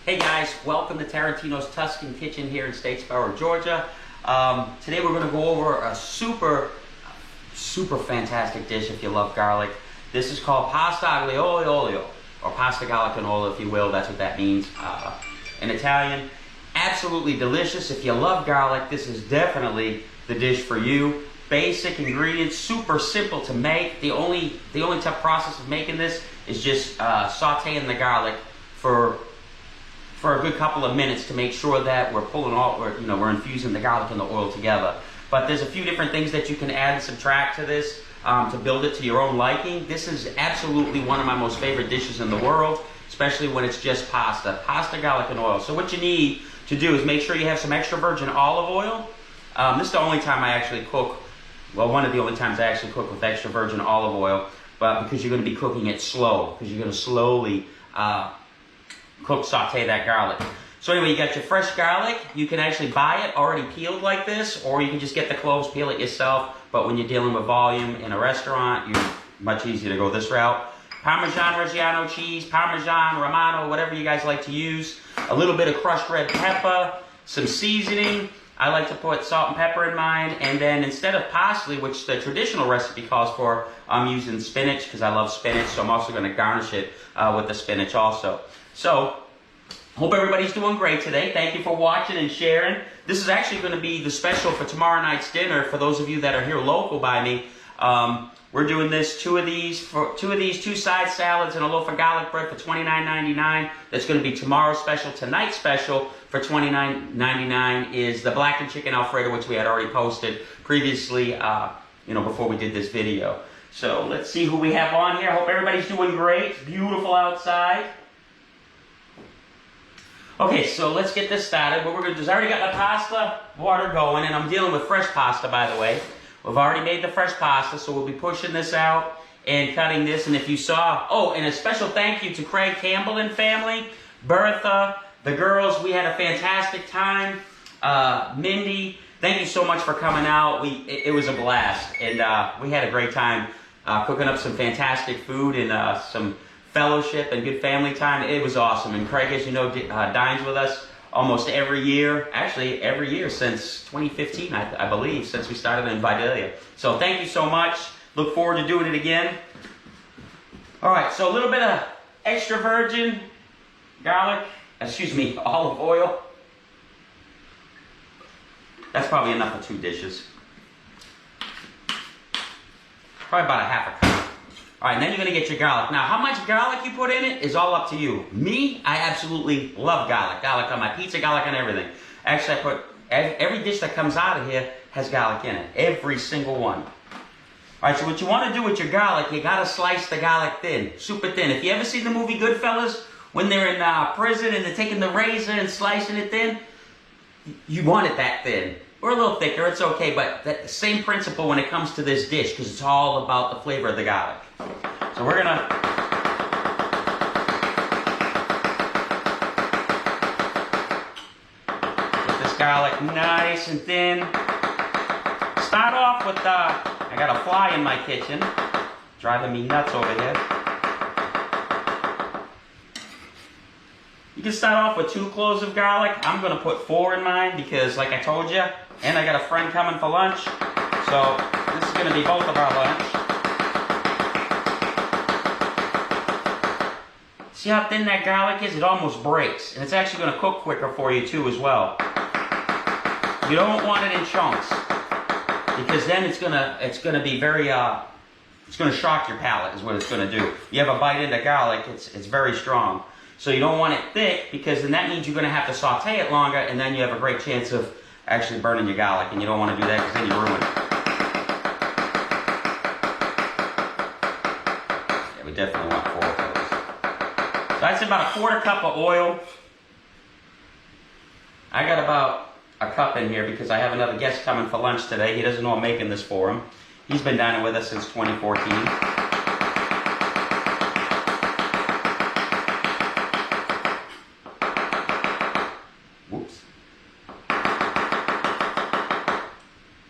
Hey guys, welcome to Tarantino's Tuscan Kitchen here in Statesboro, Georgia. Today we're going to go over a super fantastic dish if you love garlic. This is called pasta aglio olio, or pasta gallic and olio if you will. That's what that means in Italian. Absolutely delicious. If you love garlic, this is definitely the dish for you. Basic ingredients, super simple to make. The only tough process of making this is just sauteing the garlic for a good couple of minutes to make sure that we're infusing the garlic and the oil together. But there's a few different things that you can add and subtract to this to build it to your own liking. This is absolutely one of my most favorite dishes in the world, especially when it's just pasta, garlic, and oil. So what you need to do is make sure you have some extra virgin olive oil. This is the only time I actually cook, well, one of the only times I actually cook with extra virgin olive oil, but because you're going to be cooking it slow, because you're going to slowly saute that garlic. So anyway, you got your fresh garlic. You can actually buy it already peeled like this, or you can just get the cloves, peel it yourself. But when you're dealing with volume in a restaurant, you're much easier to go this route. Parmesan Reggiano cheese, Parmesan Romano, whatever you guys like to use. A little bit of crushed red pepper, some seasoning. I like to put salt and pepper in mine, and then instead of parsley, which the traditional recipe calls for, I'm using spinach because I love spinach, so I'm also going to garnish it with the spinach also. So, hope everybody's doing great today. Thank you for watching and sharing. This is actually going to be the special for tomorrow night's dinner for those of you that are here local by me. We're doing this, two side salads and a loaf of garlic bread for $29.99. That's going to be tomorrow's special. Tonight's special for $29.99 is the blackened chicken Alfredo, which we had already posted previously, before we did this video. So let's see who we have on here. Hope everybody's doing great. It's beautiful outside. Okay, so let's get this started. What we're going to do is I already got the pasta water going, and I'm dealing with fresh pasta, by the way. We've already made the fresh pasta, so we'll be pushing this out and cutting this. And if you saw, and a special thank you to Craig Campbell and family, Bertha, the girls. We had a fantastic time. Mindy, thank you so much for coming out. It was a blast, and we had a great time cooking up some fantastic food and some fellowship and good family time. It was awesome. And Craig, as you know, dines with us almost every year. Actually, every year since 2015, I believe, since we started in Vidalia. So thank you so much. Look forward to doing it again. All right, so a little bit of extra virgin olive oil. That's probably enough for 2 dishes. Probably about a half a cup. All right, and then you're going to get your garlic. Now, how much garlic you put in it is all up to you. Me, I absolutely love garlic. Garlic on my pizza, garlic on everything. Actually, I put every dish that comes out of here has garlic in it. Every single one. All right, so what you want to do with your garlic, you got to slice the garlic thin, super thin. If you ever see the movie Goodfellas, when they're in prison and they're taking the razor and slicing it thin, you want it that thin. Or a little thicker, it's okay, but that same principle when it comes to this dish, because it's all about the flavor of the garlic. So we're gonna get this garlic nice and thin. Start off with I got a fly in my kitchen, driving me nuts over here. You can start off with 2 cloves of garlic. I'm gonna put 4 in mine because, like I told you, and I got a friend coming for lunch, so this is going to be both of our lunch. See how thin that garlic is? It almost breaks, and it's actually going to cook quicker for you too as well. You don't want it in chunks, because then it's going to be very it's going to shock your palate is what it's going to do. You have a bite into garlic, it's very strong. So you don't want it thick, because then that means you're going to have to saute it longer, and then you have a great chance of actually burning your garlic, and you don't want to do that because then you ruin it. Yeah, we definitely want 4 of those. So I'd say about a 1/4 cup of oil. I got about a cup in here because I have another guest coming for lunch today. He doesn't know I'm making this for him. He's been dining with us since 2014.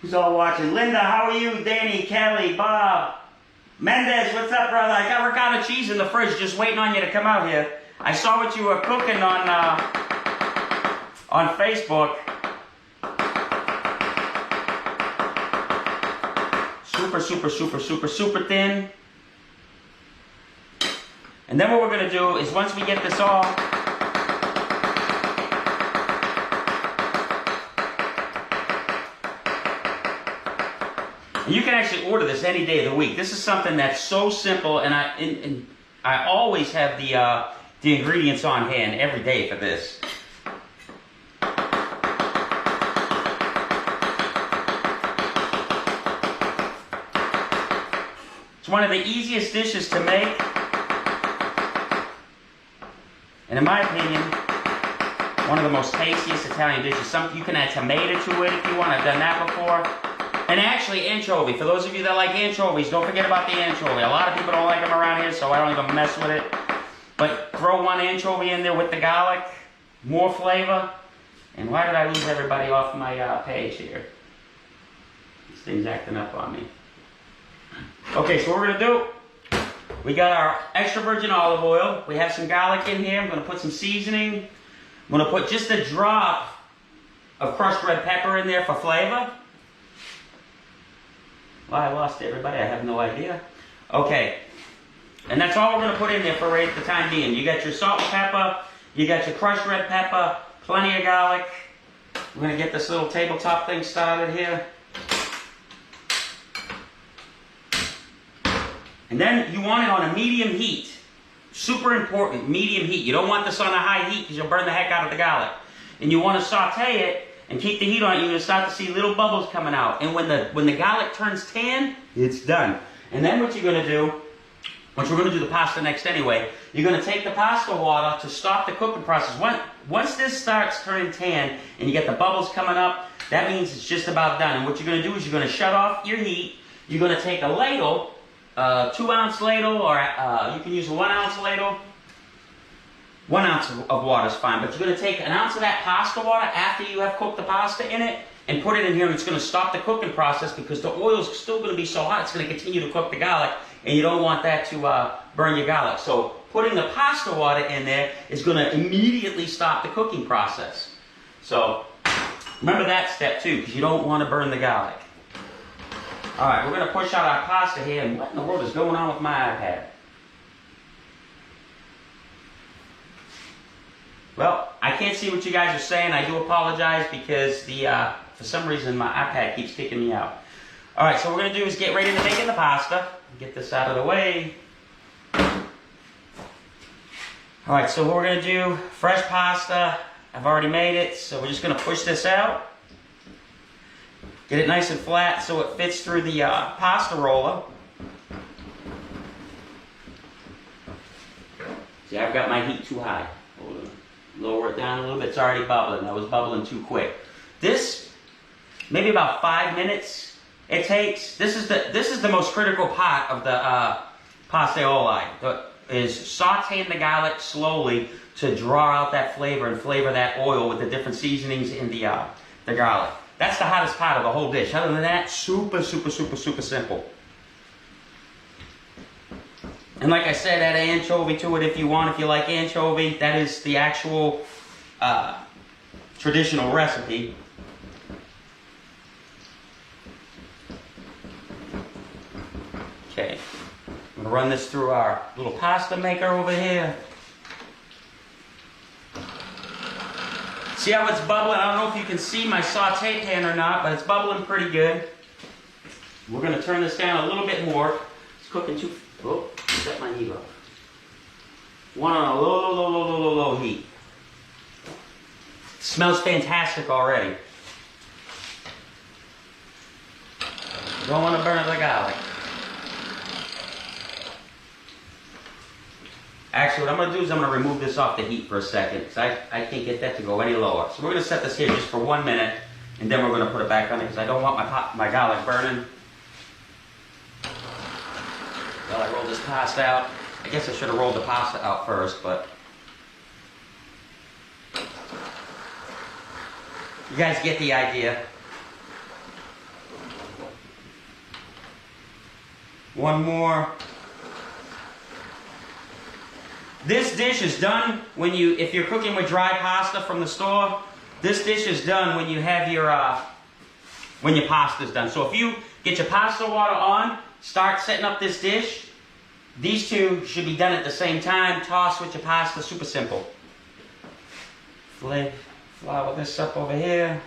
Who's all watching? Linda, how are you? Danny, Kelly, Bob, Mendez, what's up, brother? I got ricotta cheese in the fridge just waiting on you to come out here. I saw what you were cooking on Facebook. Super, super, super, super, super thin. And then what we're going to do is once we get this all, and you can actually order this any day of the week. This is something that's so simple, and I always have the ingredients on hand every day for this. It's one of the easiest dishes to make. And in my opinion, one of the most tastiest Italian dishes. You can add tomato to it if you want. I've done that before. And actually, anchovy. For those of you that like anchovies, don't forget about the anchovy. A lot of people don't like them around here, so I don't even mess with it. But throw one anchovy in there with the garlic. More flavor. And why did I lose everybody off my page here? This thing's acting up on me. Okay, so what we're going to do, we got our extra virgin olive oil. We have some garlic in here. I'm going to put some seasoning. I'm going to put just a drop of crushed red pepper in there for flavor. Why I lost everybody, I have no idea. Okay, and that's all we're going to put in there for right at the time being. You got your salt and pepper. You got your crushed red pepper. Plenty of garlic. We're going to get this little tabletop thing started here. And then you want it on a medium heat. Super important, medium heat. You don't want this on a high heat because you'll burn the heck out of the garlic. And you want to saute it and keep the heat on it. You're going to start to see little bubbles coming out. And when the garlic turns tan, it's done. And then what you're going to do, which we're going to do the pasta next anyway, you're going to take the pasta water to stop the cooking process. Once this starts turning tan and you get the bubbles coming up, that means it's just about done. And what you're going to do is you're going to shut off your heat. You're going to take a ladle, 2-ounce ladle, or you can use a 1-ounce ladle. 1 ounce of water is fine, but you're going to take 1 ounce of that pasta water after you have cooked the pasta in it and put it in here, and it's going to stop the cooking process because the oil is still going to be so hot, it's going to continue to cook the garlic, and you don't want that to burn your garlic. So putting the pasta water in there is going to immediately stop the cooking process. So remember that step too, because you don't want to burn the garlic. Alright, we're going to push out our pasta here, and what in the world is going on with my iPad? Well, I can't see what you guys are saying. I do apologize because for some reason my iPad keeps kicking me out. Alright, so what we're going to do is get ready to make the pasta. Get this out of the way. Alright, so what we're going to do, fresh pasta. I've already made it, so we're just going to push this out. Get it nice and flat so it fits through the pasta roller. See, I've got my heat too high. Hold on. Lower it down a little bit. It's already bubbling. That was bubbling too quick. This, maybe about 5 minutes it takes. This is the most critical part of the pasta olio. Is sauteing the garlic slowly to draw out that flavor and flavor that oil with the different seasonings in the garlic. That's the hottest part of the whole dish. Other than that, super, super, super, super simple. And like I said, add an anchovy to it if you want, if you like anchovy. That is the actual traditional recipe. Okay, I'm going to run this through our little pasta maker over here. See how it's bubbling? I don't know if you can see my saute pan or not, but it's bubbling pretty good. We're going to turn this down a little bit more. It's cooking too... Oh, set my heat off. One on a low heat. Smells fantastic already. Don't want to burn the garlic. Actually, what I'm going to do is I'm going to remove this off the heat for a second because I can't get that to go any lower. So we're going to set this here just for 1 minute and then we're going to put it back on it because I don't want my garlic burning. Well, I rolled this pasta out. I guess I should have rolled the pasta out first, but you guys get the idea. One more. This dish is done when you, if you're cooking with dry pasta from the store, this dish is done when you have your, when your pasta's done. So if you get your pasta water on, start setting up this dish. These two should be done at the same time. Toss with your pasta, super simple. Flour this up over here.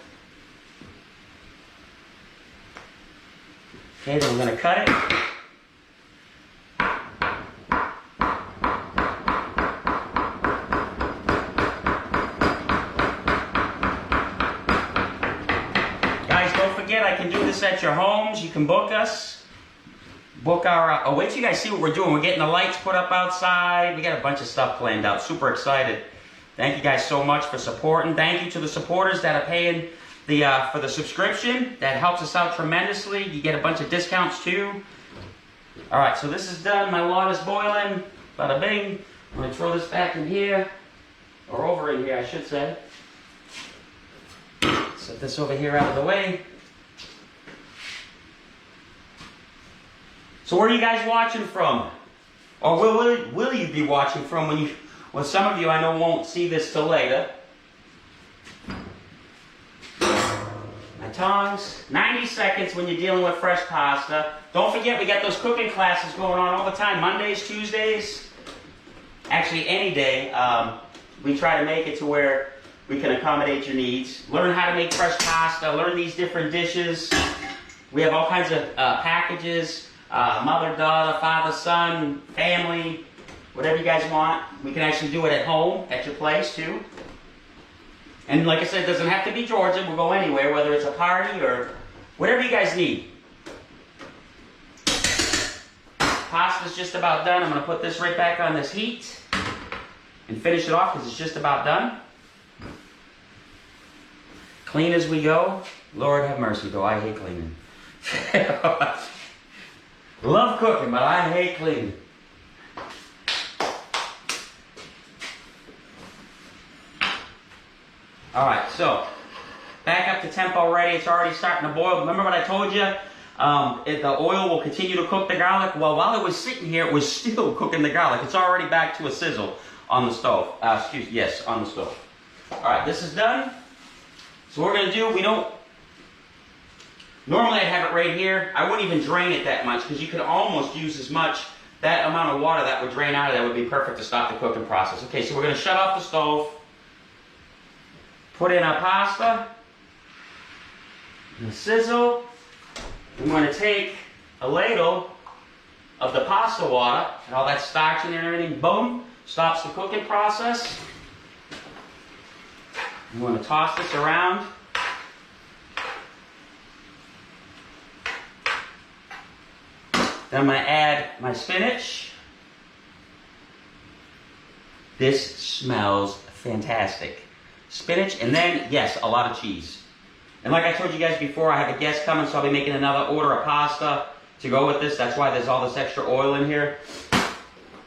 Okay, then we're going to cut it. Guys, don't forget, I can do this at your homes. You can book us. Book our, oh, wait till you guys see what we're doing. We're getting the lights put up outside. We got a bunch of stuff planned out. Super excited. Thank you guys so much for supporting. Thank you to the supporters that are paying the for the subscription. That helps us out tremendously. You get a bunch of discounts too. All right, so this is done. My water's boiling. Bada bing. I'm going to throw this back in here. Or over in here, I should say. Set this over here out of the way. So where are you guys watching from? Or will you be watching from when you... Well, some of you I know won't see this till later. My tongs. 90 seconds when you're dealing with fresh pasta. Don't forget, we got those cooking classes going on all the time. Mondays, Tuesdays. Actually, any day. We try to make it to where we can accommodate your needs. Learn how to make fresh pasta. Learn these different dishes. We have all kinds of packages. Mother, daughter, father, son, family. Whatever you guys want. We can actually do it at home, at your place too. And like I said, it doesn't have to be Georgia. We'll go anywhere, whether it's a party or whatever you guys need. Pasta's just about done. I'm going to put this right back on this heat and finish it off because it's just about done. Clean as we go. Lord have mercy, though. I hate cleaning. Love cooking, but I hate cleaning. Alright, so back up to temp already. It's already starting to boil. Remember what I told you? The oil will continue to cook the garlic. Well, while it was sitting here, it was still cooking the garlic. It's already back to a sizzle on the stove. On the stove. Alright, this is done. So what we're going to do, we don't... Normally I'd have it right here. I wouldn't even drain it that much because you could almost use as much. That amount of water that would drain out of that would be perfect to stop the cooking process. Okay, so we're going to shut off the stove. Put in our pasta. And sizzle. I'm going to take a ladle of the pasta water and all that starch in there and everything. Boom. Stops the cooking process. I'm going to toss this around. Then I'm going to add my spinach. This smells fantastic. Spinach, and then, yes, a lot of cheese. And like I told you guys before, I have a guest coming, so I'll be making another order of pasta to go with this. That's why there's all this extra oil in here. I'm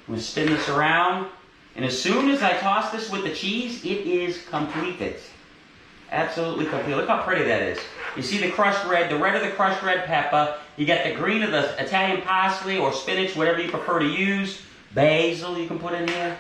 going to spin this around. And as soon as I toss this with the cheese, it is completed. Absolutely complete. Look how pretty that is. You see the crushed red, the red of the crushed red pepper. You got the green of the Italian parsley or spinach, whatever you prefer to use. Basil you can put in here.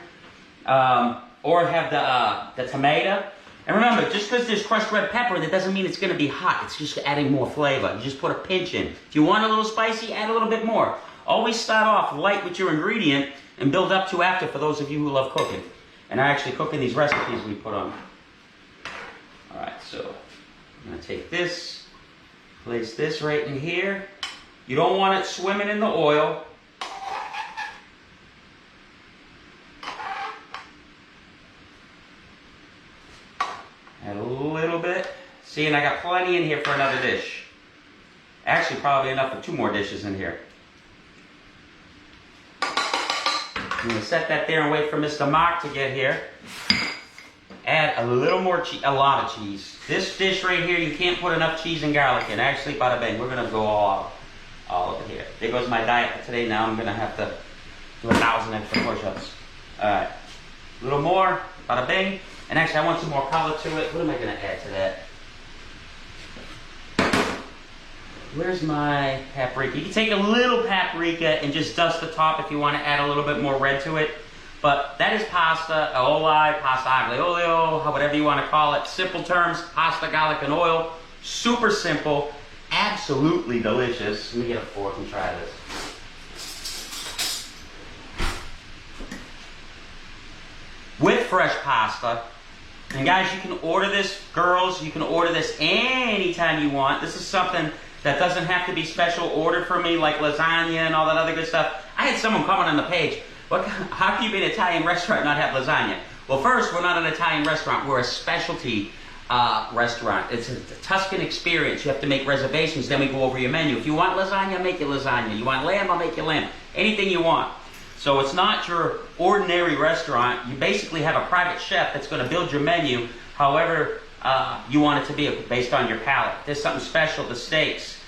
Or have the tomato. And remember, just because there's crushed red pepper, that doesn't mean it's going to be hot. It's just adding more flavor. You just put a pinch in. If you want a little spicy, add a little bit more. Always start off light with your ingredient and build up to after for those of you who love cooking. And I actually cook in these recipes we put on. Alright, so I'm going to take this, place this right in here. You don't want it swimming in the oil. Add a little bit. See, and I got plenty in here for another dish. Actually, probably enough for 2 more dishes in here. I'm going to set that there and wait for Mr. Mark to get here. Add a little more cheese, a lot of cheese. This dish right here, you can't put enough cheese and garlic in. Actually, bada bang, we're going to go all over here. There goes my diet for today. Now I'm going to have to do 1,000 extra push-ups. Alright. A little more, bada bang. And actually, I want some more color to it. What am I going to add to that? Where's my paprika? You can take a little paprika and just dust the top if you want to add a little bit more red to it. But that is pasta, Olio, pasta Aglio, Olio, whatever you want to call it. Simple terms, pasta, garlic, and oil. Super simple, absolutely delicious. Let me get a fork and try this. With fresh pasta. And guys, you can order this, girls, you can order this anytime you want. This is something that doesn't have to be special ordered for me, like lasagna and all that other good stuff. I had someone comment on the page, how can you be an Italian restaurant and not have lasagna? Well, first, we're not an Italian restaurant. We're a specialty restaurant. It's a Tuscan experience. You have to make reservations, then we go over your menu. If you want lasagna, I'll make you lasagna. You want lamb, I'll make you lamb. Anything you want. So it's not your ordinary restaurant. You basically have a private chef that's going to build your menu however you want it to be based on your palate. If there's something special, the steaks,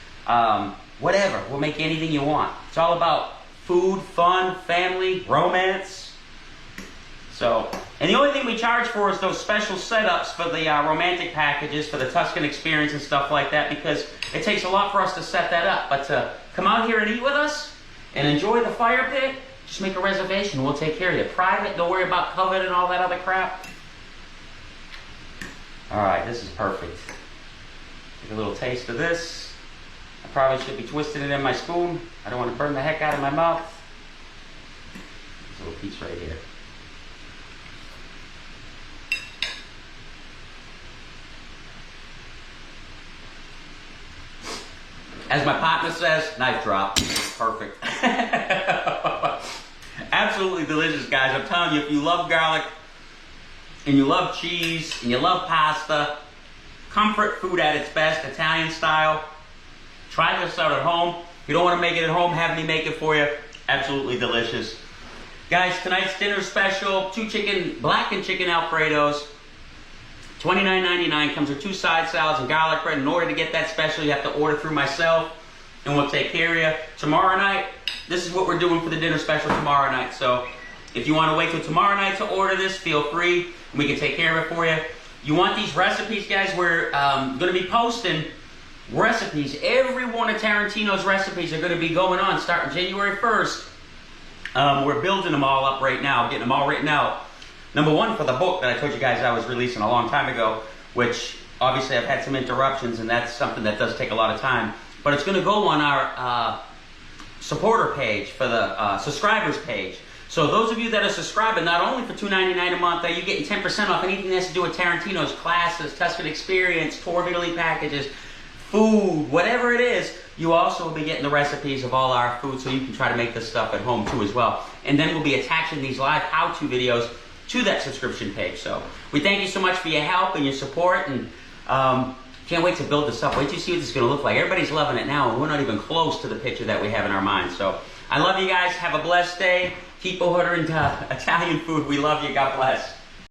whatever. We'll make anything you want. It's all about food, fun, family, romance. So, and the only thing we charge for is those special setups for the romantic packages, for the Tuscan experience and stuff like that, because it takes a lot for us to set that up. But to come out here and eat with us and enjoy the fire pit, just make a reservation. We'll take care of you. Private, don't worry about COVID and all that other crap. All right, this is perfect. Take a little taste of this. I probably should be twisting it in my spoon. I don't want to burn the heck out of my mouth. This little piece right here. As my partner says, knife drop. Perfect. Absolutely delicious, guys. I'm telling you, if you love garlic, and you love cheese, and you love pasta, comfort food at its best, Italian style, try this out at home. If you don't want to make it at home, have me make it for you. Absolutely delicious. Guys, tonight's dinner special, 2 blackened chicken Alfredos. $29.99, comes with 2 side salads and garlic bread. In order to get that special, you have to order through myself, and we'll take care of you. Tomorrow night, this is what we're doing for the dinner special tomorrow night. So if you want to wait till tomorrow night to order this, feel free, and we can take care of it for you. You want these recipes, guys? We're going to be posting recipes. Every one of Tarantino's recipes are going to be going on starting January 1st. We're building them all up right now, getting them all written out. Number one, for the book that I told you guys I was releasing a long time ago, which obviously I've had some interruptions, and that's something that does take a lot of time. But it's going to go on our supporter page, for the subscribers page. So those of you that are subscribing, not only for $2.99 a month, are you getting 10% off anything that has to do with Tarantino's classes, Tuscan experience, tour of Italy packages, food, whatever it is. You also will be getting the recipes of all our food, so you can try to make this stuff at home too as well. And then we'll be attaching these live how-to videos to that subscription page. So we thank you so much for your help and your support, and can't wait to build this up. Wait till you see what this is going to look like. Everybody's loving it now, and we're not even close to the picture that we have in our minds. So I love you guys. Have a blessed day. Keep ordering Italian food. We love you. God bless.